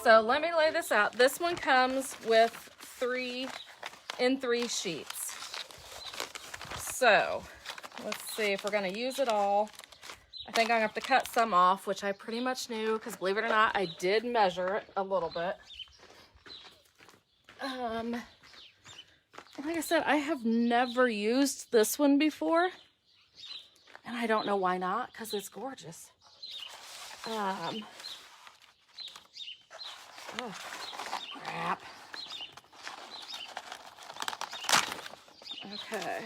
So let me lay this out. This one comes with 3 in 3 sheets. So let's see if we're going to use it all. I think I'm going to have to cut some off, which I pretty much knew because believe it or not, I did measure it a little bit. Like I said, I have never used this one before, and I don't know why not, because it's gorgeous. Oh, crap. Okay.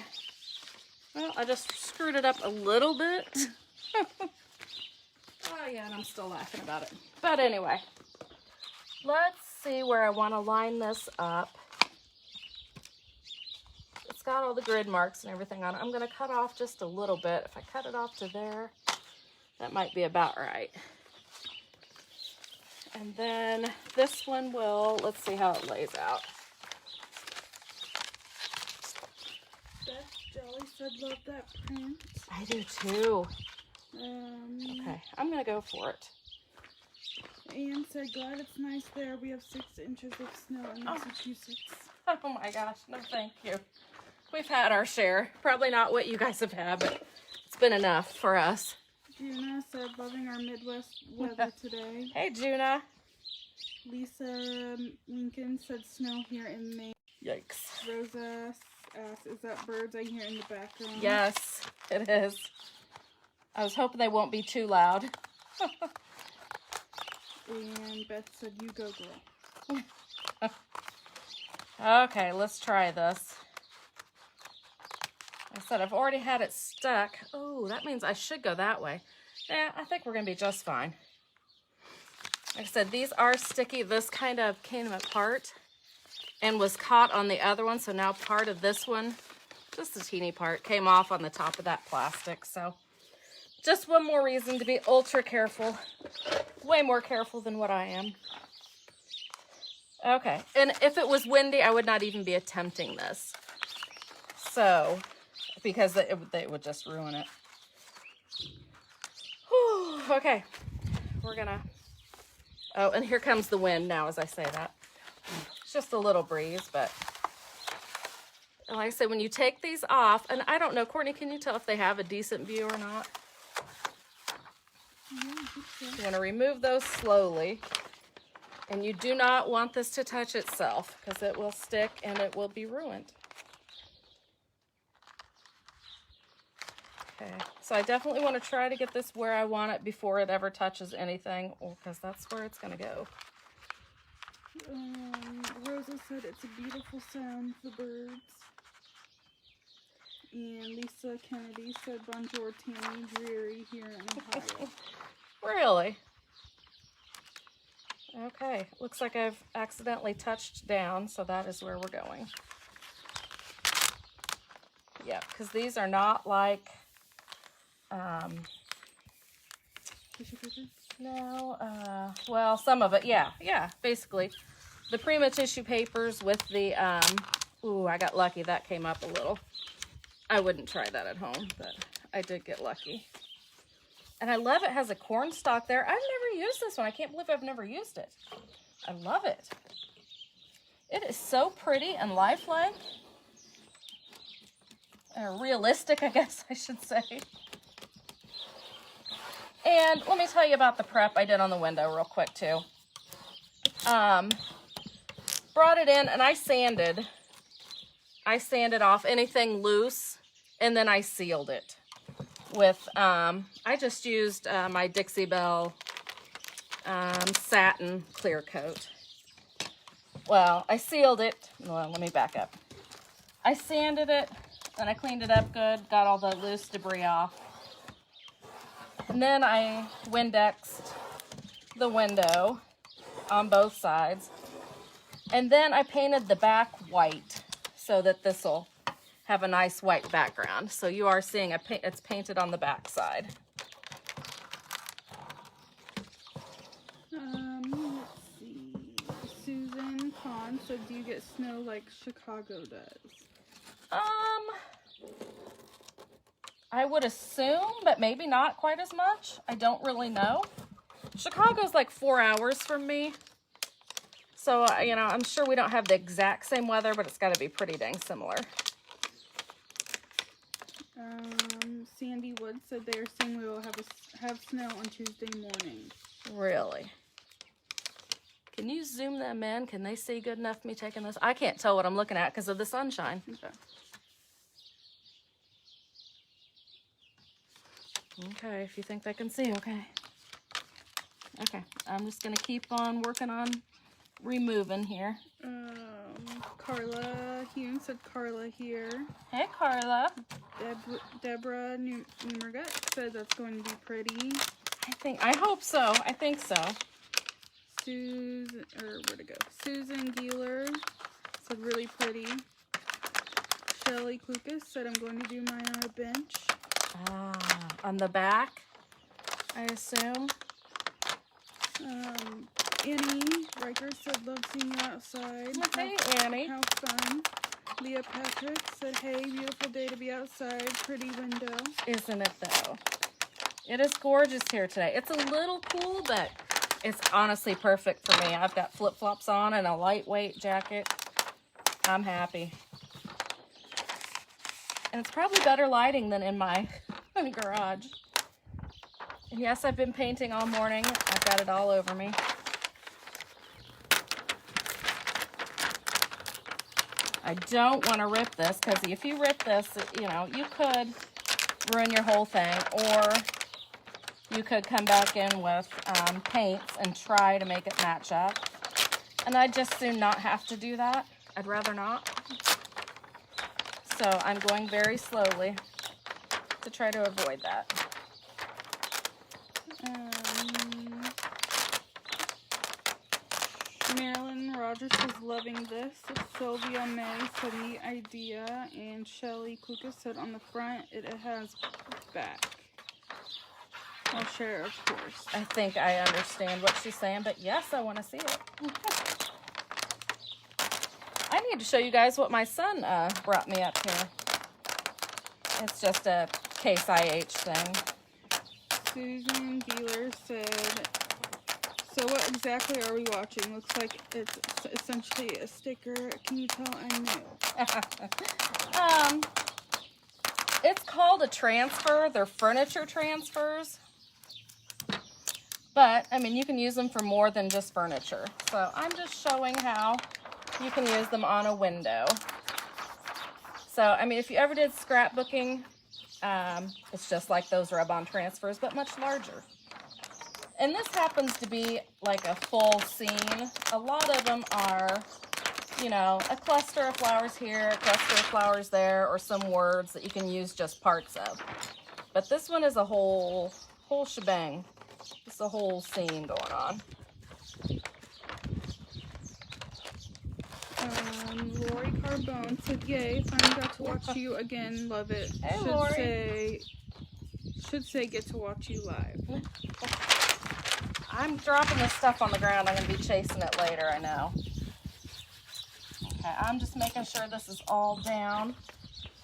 Well, I just screwed it up a little bit. Oh, yeah, and I'm still laughing about it. But anyway, let's see where I want to line this up. It's got all the grid marks and everything on it. I'm going to cut off just a little bit. If I cut it off to there, that might be about right. And then this one will, let's see how it lays out. Beth Jolly said love that print. I do too. Okay, I'm going to go for it. Anne said, glad it's nice there. We have 6 inches of snow in Massachusetts. Oh my gosh, no thank you. We've had our share. Probably not what you guys have had, but it's been enough for us. Juna said, loving our Midwest weather today. Hey, Juna. Lisa Lincoln said, snow here in May. Yikes. Rosa asked, is that birds I hear in the background? Yes, it is. I was hoping they won't be too loud. And Beth said, you go, girl. Okay, let's try this. I said I've already had it stuck. Oh, that means I should go that way. Yeah, I think we're going to be just fine. Like I said, these are sticky. This kind of came apart and was caught on the other one. So now part of this one, just a teeny part, came off on the top of that plastic. So just one more reason to be ultra careful. Way more careful than what I am. Okay, and if it was windy, I would not even be attempting this. So, because they would just ruin it. Whew, okay, we're gonna, oh, and here comes the wind now as I say that. It's just a little breeze, but like I said, when you take these off, and I don't know, Courtney, can you tell if they have a decent view or not? You want to remove those slowly, and you do not want this to touch itself because it will stick and it will be ruined. Okay, so I definitely want to try to get this where I want it before it ever touches anything, because that's where it's going to go. Rosa said it's a beautiful sound, the birds. And Lisa Kennedy said, bonjour, Tammy, dreary here in Ohio. Really? Okay, looks like I've accidentally touched down, so that is where we're going. Yeah, because these are not like, Tissue paper? no, well, some of it, yeah, basically. The Prima tissue papers with the, ooh, I got lucky, that came up a little. I wouldn't try that at home, but I did get lucky. And I love it has a corn stalk there. I've never used this one. I can't believe I've never used it. I love it. It is so pretty and lifelike. Realistic, I guess I should say. And let me tell you about the prep I did on the window real quick too. Brought it in and I sanded off anything loose, and then I sealed it with, I just used my Dixie Belle satin clear coat. Well, I sealed it. Well, let me back up. I sanded it, and I cleaned it up good, got all the loose debris off. And then I Windexed the window on both sides. And then I painted the back white so that this will have a nice white background. So you are seeing it's painted on the back side. Let's see. Susan Kahn said, do you get snow like Chicago does? I would assume, but maybe not quite as much. I don't really know. Chicago's like 4 hours from me. So, you know, I'm sure we don't have the exact same weather, but it's got to be pretty dang similar. Sandy Wood said they are saying we will have snow on Tuesday morning. Really? Can you zoom them in? Can they see good enough me taking this? I can't tell what I'm looking at because of the sunshine. Okay. Okay, if you think they can see, okay. Okay, I'm just going to keep on working on removing here. Carla Hune said Carla here. Hey, Carla. Deborah Numergut said that's going to be pretty. I hope so. I think so. Susan Geeler said really pretty. Shelly Klukas said I'm going to do mine on a bench. Ah, on the back, I assume. Annie Riker said love seeing you outside. Hey, Annie. How fun. Leah Patrick said, hey, beautiful day to be outside. Pretty window. Isn't it, though? It is gorgeous here today. It's a little cool, but it's honestly perfect for me. I've got flip-flops on and a lightweight jacket. I'm happy. And it's probably better lighting than in my garage. And yes, I've been painting all morning. I've got it all over me. I don't want to rip this because if you rip this, you know, you could ruin your whole thing, or you could come back in with paints and try to make it match up. And I'd just soon not have to do that. I'd rather not. So I'm going very slowly to try to avoid that. Marilyn Rogers is loving this. Sylvia May said neat idea, and Shelly Klukas said on the front it has back. I'll share, of course. I think I understand what she's saying, but yes, I want to see it. I need to show you guys what my son brought me up here. It's just a Case IH thing. Susan Geeler said, so what exactly are we watching? Looks like it's essentially a sticker. Can you tell I'm new? It's called a transfer. They're furniture transfers. But, I mean, you can use them for more than just furniture. So I'm just showing how you can use them on a window. So, I mean, if you ever did scrapbooking, it's just like those rub-on transfers, but much larger. And this happens to be like a full scene. A lot of them are, you know, a cluster of flowers here, a cluster of flowers there, or some words that you can use just parts of. But this one is a whole shebang. It's a whole scene going on. Lori Carbone said, yay, finally got to watch you again. Love it. Hey, Lori. Should say get to watch you live. I'm dropping this stuff on the ground. I'm going to be chasing it later, I know. Okay, I'm just making sure this is all down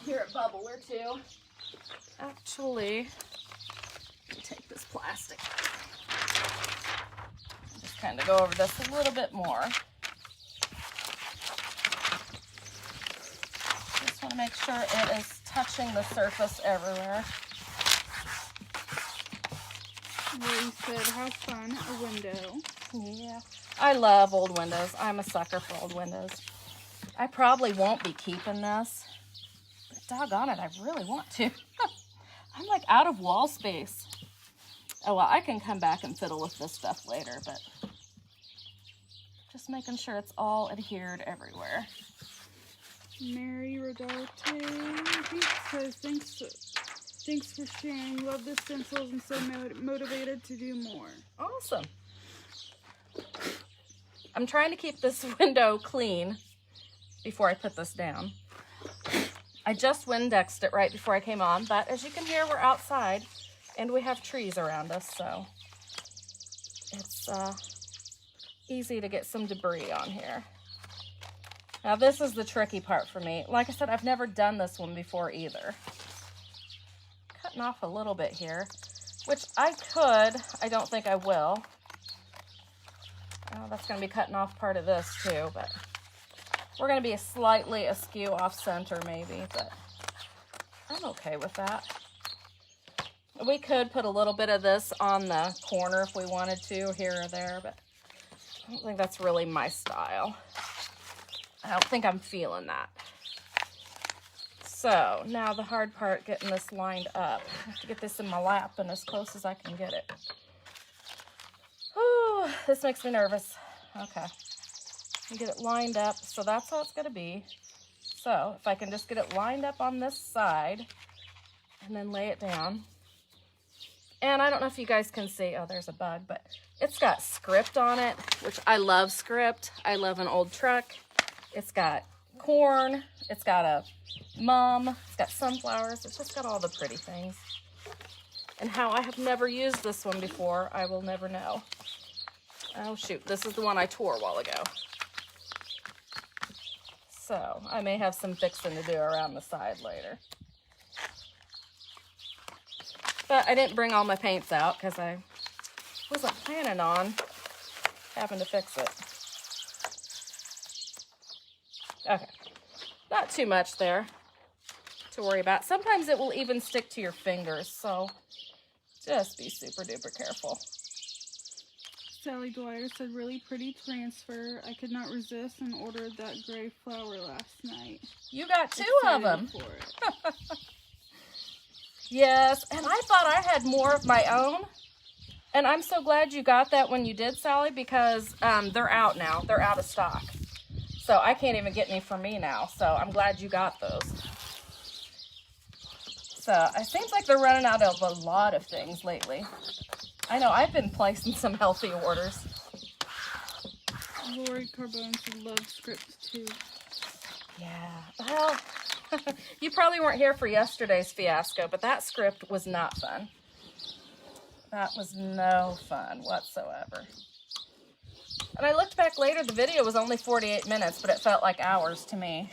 here at Bubbler, too. Actually, let me take this plastic. Just kind of go over this a little bit more. Just want to make sure it is touching the surface everywhere. Lori said, have fun, a window. Yeah, I love old windows. I'm a sucker for old windows. I probably won't be keeping this, but doggone it, I really want to. I'm like out of wall space. Oh, well, I can come back and fiddle with this stuff later, but just making sure it's all adhered everywhere. Mary Rodarte says, thanks for sharing. Love the stencils and so motivated to do more. Awesome. I'm trying to keep this window clean before I put this down. I just Windexed it right before I came on, but as you can hear, we're outside and we have trees around us, so it's easy to get some debris on here. Now this is the tricky part for me. Like I said, I've never done this one before either. Cutting off a little bit here, which I could. I don't think I will. Oh, that's going to be cutting off part of this too, but we're going to be slightly askew off center maybe, but I'm okay with that. We could put a little bit of this on the corner if we wanted to, here or there, but I don't think that's really my style. I don't think I'm feeling that. So now the hard part, getting this lined up. I have to get this in my lap and as close as I can get it. Whew, this makes me nervous. Okay, get it lined up. So that's how it's gonna be. So if I can just get it lined up on this side and then lay it down. And I don't know if you guys can see, oh, there's a bug, but it's got script on it, which I love script. I love an old truck. It's got corn, it's got a mum, it's got sunflowers, it's just got all the pretty things. And how I have never used this one before, I will never know. Oh shoot, this is the one I tore a while ago. So I may have some fixing to do around the side later. But I didn't bring all my paints out because I wasn't planning on having to fix it. Okay, not too much there to worry about. Sometimes it will even stick to your fingers, so just be super duper careful. Sally Dwyer said, really pretty transfer. I could not resist and ordered that gray flower last night. You got two of them. For it. Yes, and I thought I had more of my own. And I'm so glad you got that when you did, Sally, because they're out now. They're out of stock. So I can't even get any for me now. So I'm glad you got those. So it seems like they're running out of a lot of things lately. I know I've been placing some healthy orders. Lori Carbone loves script too. Yeah, well, you probably weren't here for yesterday's fiasco, but that script was not fun. That was no fun whatsoever. And I looked back later, the video was only 48 minutes, but it felt like hours to me.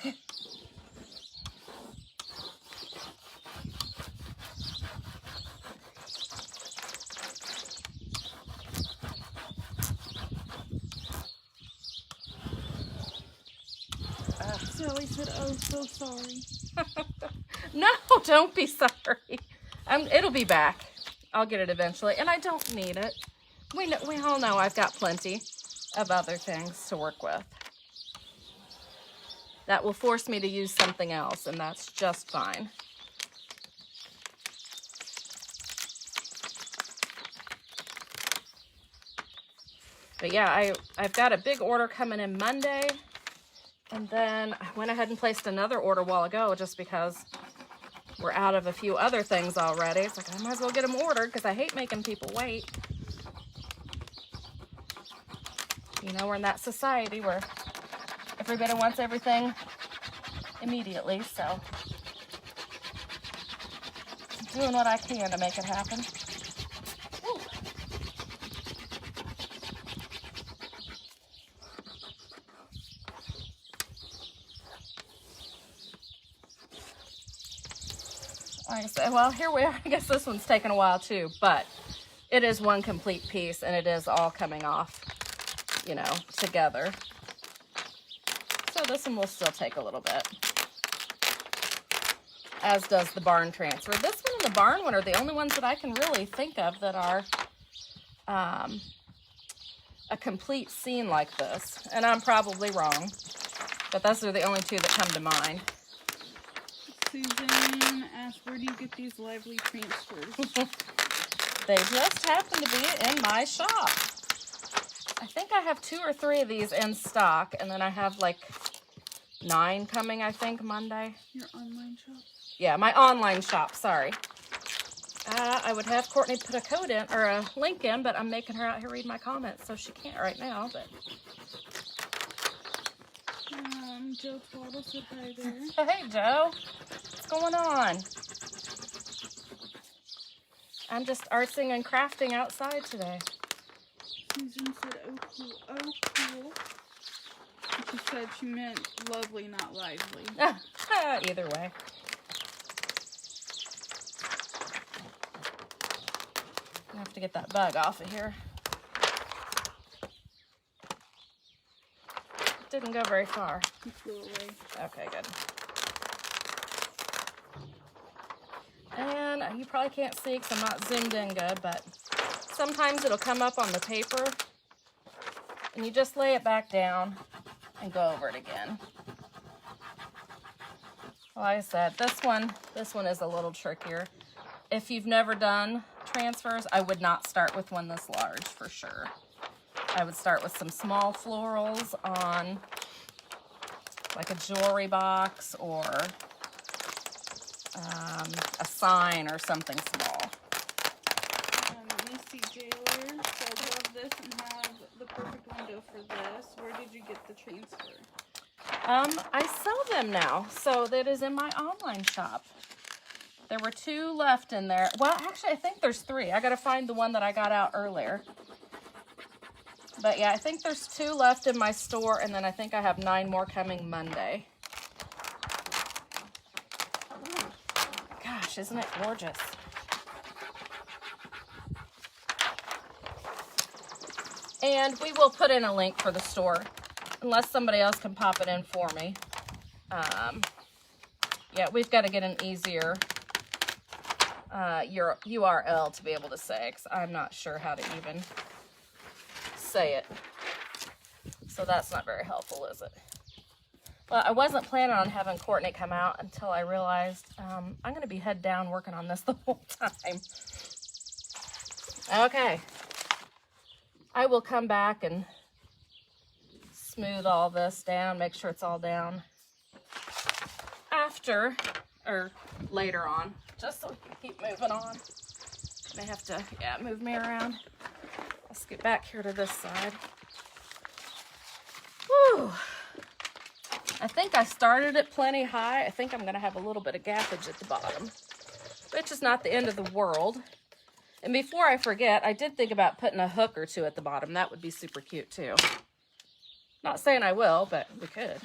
Sally said, oh, so sorry. No, don't be sorry. It'll be back. I'll get it eventually, and I don't need it. We all know I've got plenty of other things to work with. That will force me to use something else, and that's just fine. But yeah, I've got a big order coming in Monday. And then I went ahead and placed another order a while ago just because we're out of a few other things already. It's like, I might as well get them ordered because I hate making people wait. You know, we're in that society where everybody wants everything immediately, so I'm doing what I can to make it happen. Woo. Like I said, well, here we are. I guess this one's taken a while too, but it is one complete piece and it is all coming off, you know, together. So this one will still take a little bit, as does the barn transfer. This one and the barn one are the only ones that I can really think of that are a complete scene like this. And I'm probably wrong, but those are the only two that come to mind. Suzanne asked, where do you get these lively transfers? They just happen to be in my shop. I think I have 2 or 3 of these in stock, and then I have like 9 coming, I think, Monday. Your online shop? Yeah, my online shop, sorry. I would have Courtney put a code in, or a link in, but I'm making her out here read my comments, so she can't right now, but... Joe Twaddle said hi there. Hey, Joe. What's going on? I'm just artsing and crafting outside today. Susan said, oh, cool. Oh, cool. And she said she meant lovely, not lively. Either way. I have to get that bug off of here. didn't go very far. He flew away. Okay, good. And you probably can't see because I'm not zoomed in good, but sometimes it'll come up on the paper and you just lay it back down and go over it again. Like I said, this one is a little trickier. If you've never done transfers, I would not start with one this large for sure. I would start with some small florals on like a jewelry box or a sign or something small. Missy Jailer said, love this and have the perfect window for this. Where did you get the transfer? I sell them now, so that is in my online shop. There were 2 left in there. Well, actually, I think there's 3. I gotta find the one that I got out earlier. But yeah, I think there's 2 left in my store, and then I think I have 9 more coming Monday. Gosh, isn't it gorgeous? And we will put in a link for the store, unless somebody else can pop it in for me. Yeah, we've got to get an easier your URL to be able to say, because I'm not sure how to even say it. So that's not very helpful, is it? Well, I wasn't planning on having Courtney come out until I realized I'm going to be head down working on this the whole time. Okay. I will come back and smooth all this down, make sure it's all down after or later on, just so we can keep moving on. May have to, yeah, move me around. Let's get back here to this side. Whew. I think I started it plenty high. I think I'm going to have a little bit of gappage at the bottom, which is not the end of the world. And before I forget, I did think about putting a hook or 2 at the bottom. That would be super cute too. Not saying I will, but we could.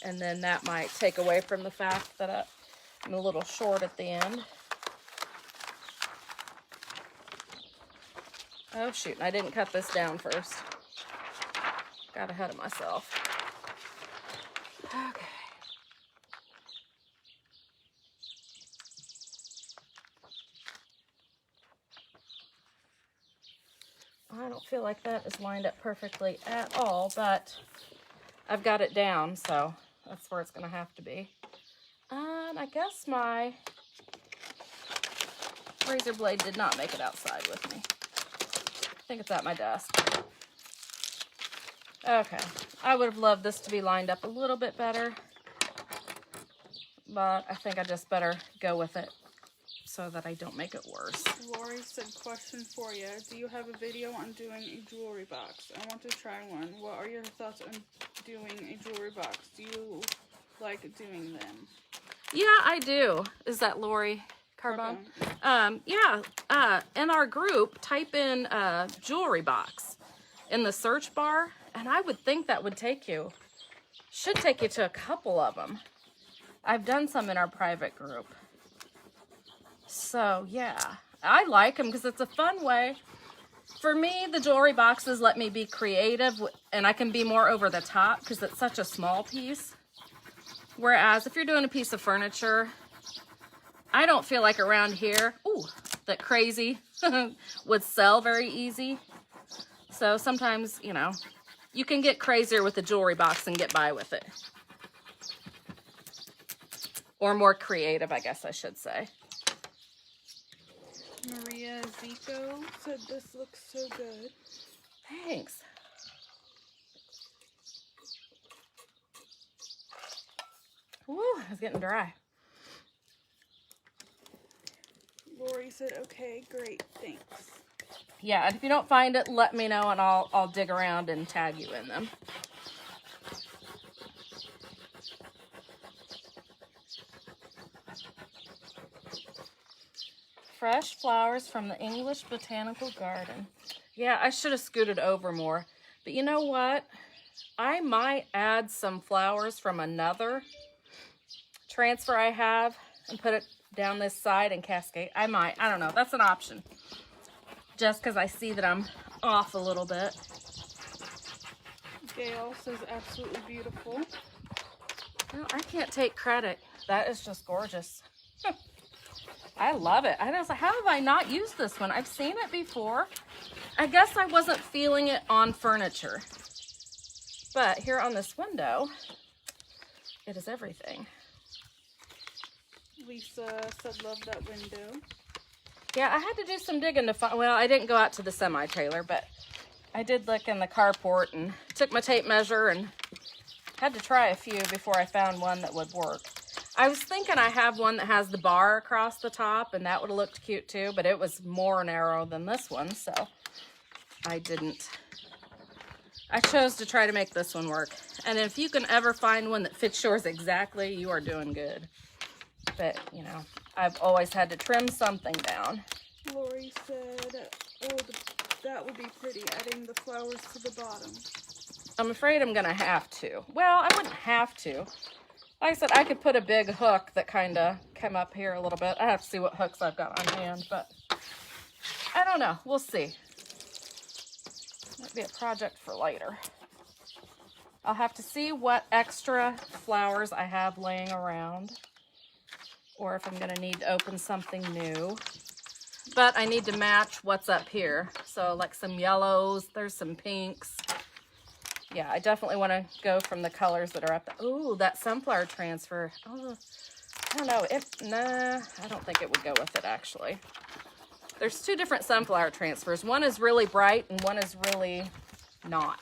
And then that might take away from the fact that I'm a little short at the end. Oh shoot, I didn't cut this down first. Got ahead of myself. Okay. I don't feel like that is lined up perfectly at all, but I've got it down, so that's where it's going to have to be. And I guess my razor blade did not make it outside with me. I think it's at my desk. Okay, I would have loved this to be lined up a little bit better, but I think I just better go with it so that I don't make it worse. Lori said, question for you. Do you have a video on doing a jewelry box? I want to try one. What are your thoughts on doing a jewelry box? Do you like doing them? Yeah, I do. Is that Lori Carbone? Yeah. In our group, type in jewelry box in the search bar, and I would think that would should take you to a couple of them. I've done some in our private group. So, yeah, I like them because it's a fun way. For me, the jewelry boxes let me be creative, and I can be more over the top because it's such a small piece. Whereas if you're doing a piece of furniture, I don't feel like around here, that crazy would sell very easy. So sometimes, you know, you can get crazier with the jewelry box and get by with it. Or more creative, I guess I should say. Maria Zico said this looks so good. Thanks. Woo, it's getting dry. Lori said, okay, great, thanks. Yeah, and if you don't find it, let me know and I'll dig around and tag you in them. Fresh flowers from the English Botanical Garden. Yeah, I should have scooted over more. But you know what? I might add some flowers from another transfer I have and put it down this side and cascade. I might. I don't know. That's an option. Just because I see that I'm off a little bit. Gail says absolutely beautiful. Well, I can't take credit. That is just gorgeous. I love it. I was like, how have I not used this one? I've seen it before. I guess I wasn't feeling it on furniture. But here on this window, it is everything. Lisa said love that window. Yeah, I had to do some digging to find, well, I didn't go out to the semi-trailer, but I did look in the carport and took my tape measure and had to try a few before I found one that would work. I was thinking I have one that has the bar across the top, and that would have looked cute too, but it was more narrow than this one, so I didn't. I chose to try to make this one work. And if you can ever find one that fits yours exactly, you are doing good. But, you know, I've always had to trim something down. Lori said, oh, that would be pretty, adding the flowers to the bottom. I'm afraid I'm going to have to. Well, I wouldn't have to. Like I said, I could put a big hook that kind of came up here a little bit. I have to see what hooks I've got on hand, but I don't know. We'll see. Might be a project for later. I'll have to see what extra flowers I have laying around, or if I'm going to need to open something new. But I need to match what's up here. So like some yellows, there's some pinks. Yeah, I definitely want to go from the colors that are up there. Ooh, that sunflower transfer. Oh, I don't know. Nah, I don't think it would go with it, actually. There's two different sunflower transfers. One is really bright and one is really not.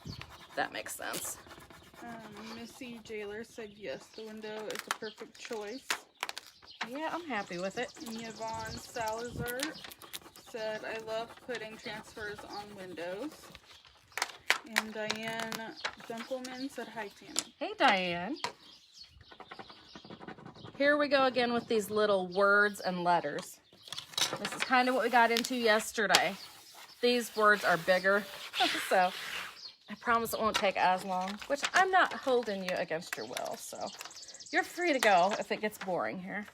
If that makes sense. Missy Jailer said yes, the window is a perfect choice. Yeah, I'm happy with it. And Yvonne Salazar said, I love putting transfers on windows. And Diane Dunkelman said, hi, Tammy. Hey, Diane. Here we go again with these little words and letters. This is kind of what we got into yesterday. These words are bigger, so I promise it won't take as long, which I'm not holding you against your will, so you're free to go if it gets boring here.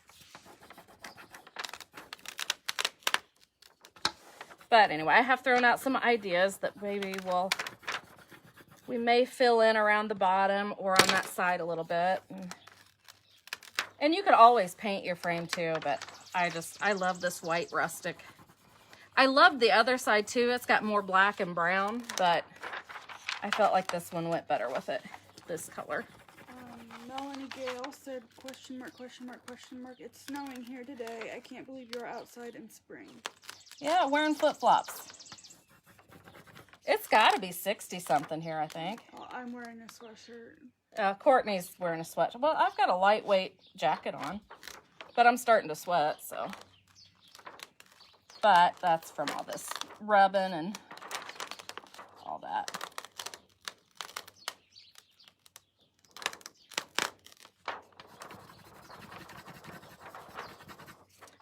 But anyway, I have thrown out some ideas that maybe we may fill in around the bottom or on that side a little bit. And you could always paint your frame too, but I love this white rustic. I love the other side too. It's got more black and brown, but I felt like this one went better with it, this color. Melanie Gale said, question mark, question mark, question mark. It's snowing here today. I can't believe you're outside in spring. Yeah, wearing flip-flops. It's got to be 60-something here, I think. Oh, I'm wearing a sweatshirt. Courtney's wearing a sweatshirt. Well, I've got a lightweight jacket on, but I'm starting to sweat, so. But that's from all this rubbing and all that.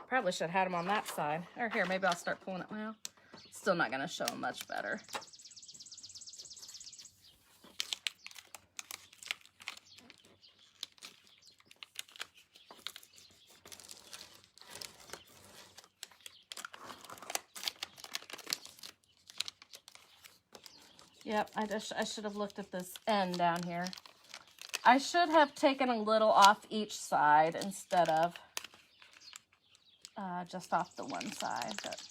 Probably should have had them on that side. Or here, maybe I'll start pulling it. Well, still not going to show them much better. Yep, I should have looked at this end down here. I should have taken a little off each side instead of just off the one side. But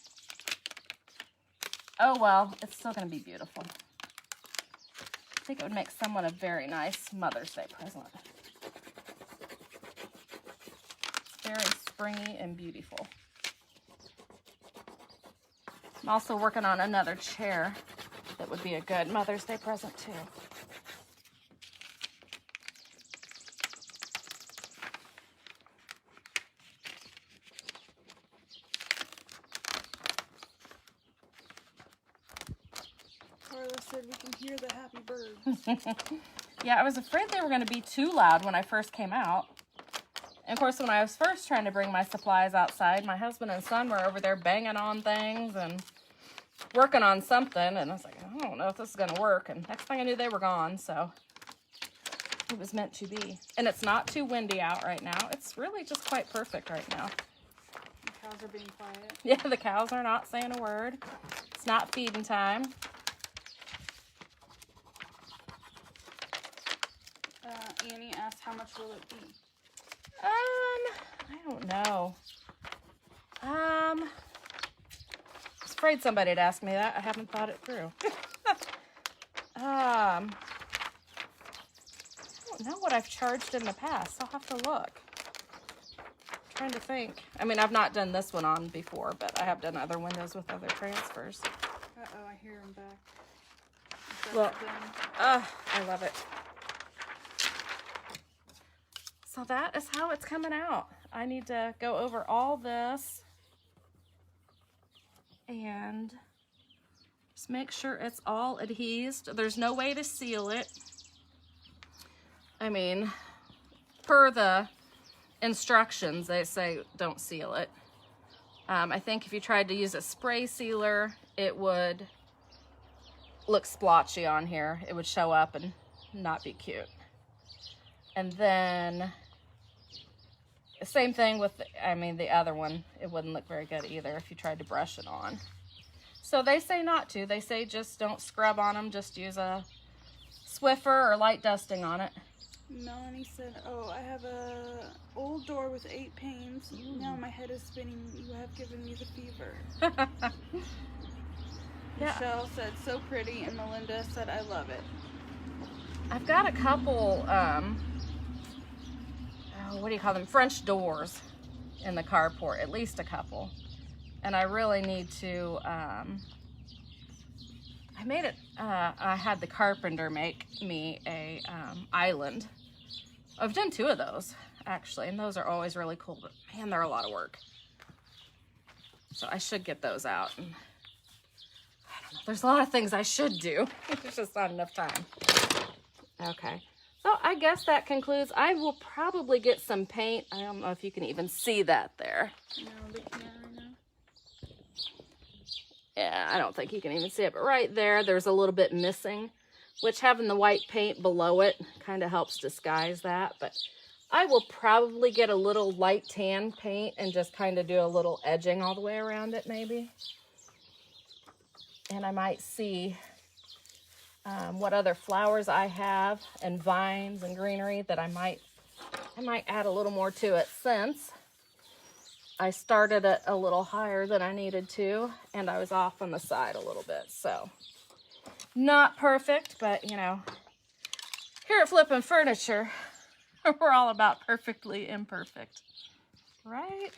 oh well, it's still going to be beautiful. I think it would make someone a very nice Mother's Day present. It's very springy and beautiful. I'm also working on another chair that would be a good Mother's Day present too. Carla said we can hear the happy birds. Yeah, I was afraid they were going to be too loud when I first came out. And of course, when I was first trying to bring my supplies outside, my husband and son were over there banging on things and working on something, and I was like, I don't know if this is gonna work. And next thing I knew, they were gone. So it was meant to be. And it's not too windy out right now. It's really just quite perfect right now. The cows are being quiet. Yeah, the cows are not saying a word. It's not feeding time. how much will it be? I don't know. I was afraid somebody'd ask me that. I haven't thought it through. I don't know what I've charged in the past. I'll have to look. I'm trying to think. I mean, I've not done this one on before, but I have done other windows with other transfers. Uh-oh, I hear them back. Well, I love it. So that is how it's coming out. I need to go over all this and just make sure it's all adhesed. There's no way to seal it. I mean, per the instructions, they say don't seal it. I think if you tried to use a spray sealer, it would look splotchy on here. It would show up and not be cute. And then the same thing with, the other one. It wouldn't look very good either if you tried to brush it on. So they say not to. They say just don't scrub on them. Just use a Swiffer or light dusting on it. Melanie said, oh, I have a old door with 8 panes. Now my head is spinning. You have given me the fever. Yeah. Michelle said, so pretty. And Melinda said, I love it. I've got a couple, what do you call them? French doors in the carport, at least a couple. And I really need to, I had the carpenter make me a island. I've done 2 of those, actually, and those are always really cool, but man, they're a lot of work. So I should get those out. And I don't know, there's a lot of things I should do. There's just not enough time. Okay. So I guess that concludes. I will probably get some paint. I don't know if you can even see that there. No, they can't right now. Yeah, I don't think you can even see it, but right there, there's a little bit missing, which having the white paint below it kind of helps disguise that. But I will probably get a little light tan paint and just kind of do a little edging all the way around it maybe. And I might see what other flowers I have and vines and greenery that I might add a little more to it, since I started it a little higher than I needed to, and I was off on the side a little bit. So not perfect, but you know, here at Flippin' Furniture, we're all about perfectly imperfect, right?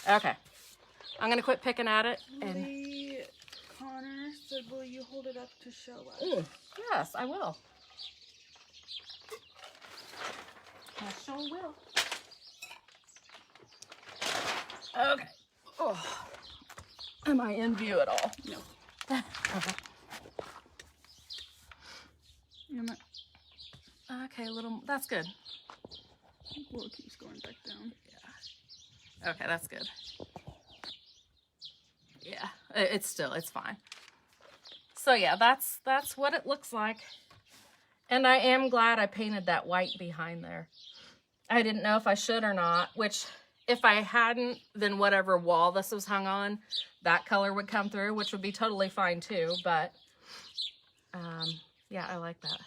Okay, I'm gonna quit picking at it. And Lee Connor said, will you hold it up to show us? Yes, I will. I sure will. Okay. Oh. Am I in view at all? No. Okay. Okay, a little, that's good. Well, it keeps going back down. Yeah. Okay, that's good. Yeah, it's fine. So yeah, that's what it looks like. And I am glad I painted that white behind there. I didn't know if I should or not, which if I hadn't, then whatever wall this was hung on, that color would come through, which would be totally fine too. But yeah, I like that.